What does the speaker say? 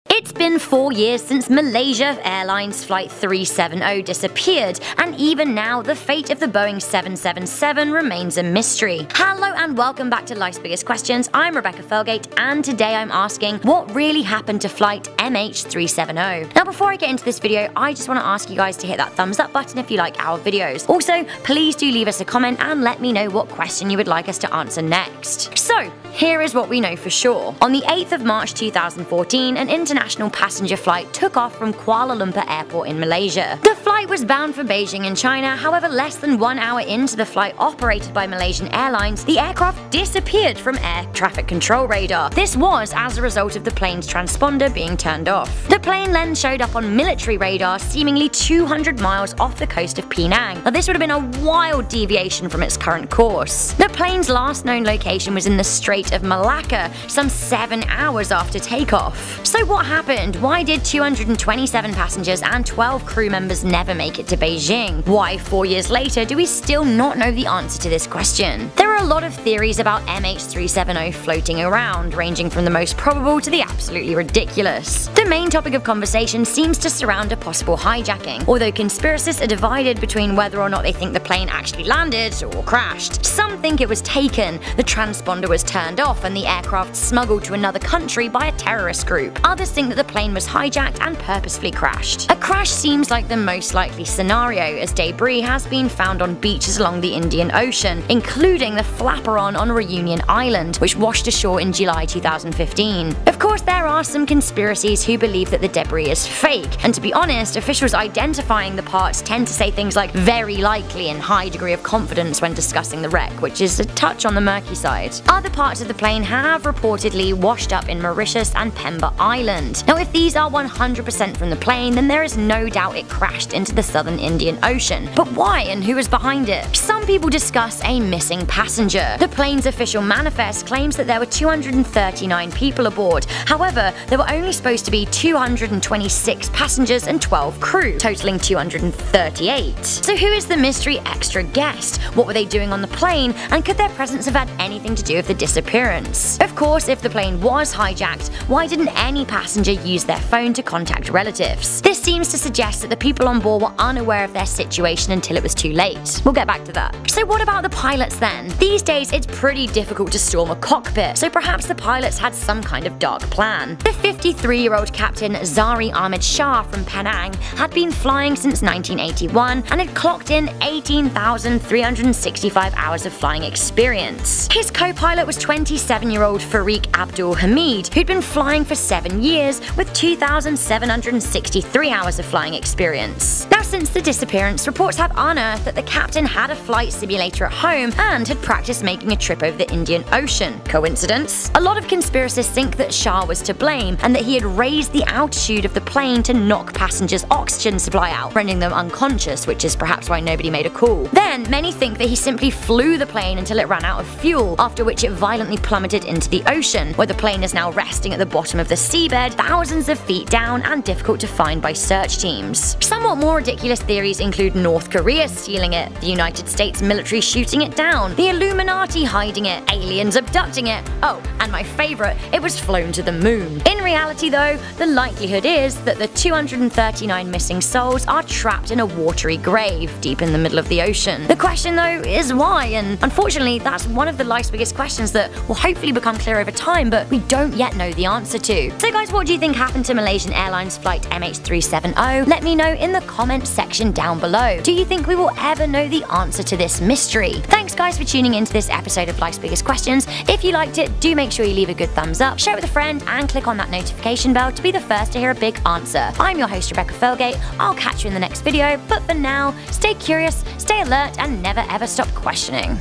It's been 4 years since Malaysia Airlines Flight 370 disappeared, and even now the fate of the Boeing 777 remains a mystery. Hello and welcome back to Life's Biggest Questions. I'm Rebecca Felgate, and today I'm asking what really happened to flight MH370. Now before I get into this video, I just want to ask you guys to hit that thumbs up button if you like our videos. Also, please do leave us a comment and let me know what question you would like us to answer next. So, here is what we know for sure. On the 8th of March 2014, an international passenger flight took off from Kuala Lumpur Airport in Malaysia. The flight was bound for Beijing in China, however less than 1 hour into the flight operated by Malaysian Airlines, the aircraft disappeared from air traffic control radar. This was as a result of the plane's transponder being turned off. The plane then showed up on military radar seemingly 200 miles off the coast of Penang. Now this would have been a wild deviation from its current course. The plane's last known location was in the Strait of Malacca, some 7 hours after takeoff. So what happened? Why did 227 passengers and 12 crew members never make it to Beijing? Why 4 years later do we still not know the answer to this question? There are a lot of theories about MH370 floating around, ranging from the most probable to the absolutely ridiculous. The main topic of conversation seems to surround a possible hijacking, although conspiracists are divided between whether or not they think the plane actually landed or crashed. Some think it was taken, the transponder was turned off and the aircraft smuggled to another country by a terrorist group. Others think that the plane was hijacked and purposefully crashed. A crash seems like the most likely scenario, as debris has been found on beaches along the Indian Ocean, including the Flaperon on Reunion Island, which washed ashore in July 2015. Of course, there are some conspiracies who believe that the debris is fake, and to be honest, officials identifying the parts tend to say things like very likely and high degree of confidence when discussing the wreck, which is a touch on the murky side. Other parts of the plane have reportedly washed up in Mauritius and Pemba Island. Now if these are 100% from the plane, then there is no doubt it crashed into the southern Indian Ocean. But why and who was behind it? Some people discuss a missing passenger. The plane's official manifest claims that there were 239 people aboard. However, there were only supposed to be 226 passengers and 12 crew, totaling 238. So who is the mystery extra guest? What were they doing on the plane, and could their presence have had anything to do with the disappearance? Of course, if the plane was hijacked, why didn't any passenger use their phone to contact relatives? This seems to suggest that the people on board were unaware of their situation until it was too late. We'll get back to that. So what about the pilots then? These days it's pretty difficult to storm a cockpit, so perhaps the pilots had some kind of dark plan. The 53-year-old captain Zari Ahmed Shah from Penang had been flying since 1981 and had clocked in 18,365 hours of flying experience. His co-pilot was 27-year-old Farik Abdul Hamid, who'd been flying for 7 years with 2,763 hours of flying experience. Now since the disappearance, reports have unearthed that the captain had a flight simulator at home and had practiced making a trip over the Indian Ocean. Coincidence? A lot of conspiracists think that Shah was to blame and that he had raised the altitude of the plane to knock passengers' oxygen supply out, rendering them unconscious, which is perhaps why nobody made a call. Then many think that he simply flew the plane until it ran out of fuel, after which it violently plummeted into the ocean, where the plane is now resting at the bottom of the seabed, thousands of feet down and difficult to find by search teams. Somewhat more ridiculous theories include North Korea stealing it, the United States military shooting it down, the Illuminati hiding it, aliens abducting it, oh, and my favourite, it was flown to the moon. In reality though, the likelihood is that the 239 missing souls are trapped in a watery grave deep in the middle of the ocean. The question though is why, and unfortunately that's one of the life's biggest questions that will hopefully become clear over time, but we don't yet know the answer to. So guys, what do you think happened to Malaysian Airlines flight MH370? Let me know in the comments section down below. Do you think we will ever know the answer to this mystery? Thanks guys for tuning into this episode of Life's Biggest Questions. If you liked it, do make sure you leave a good thumbs up, share it with a friend, and click on that notification bell to be the first to hear a big answer. I'm your host Rebecca Felgate. I'll catch you in the next video, but for now, stay curious, stay alert, and never ever stop questioning.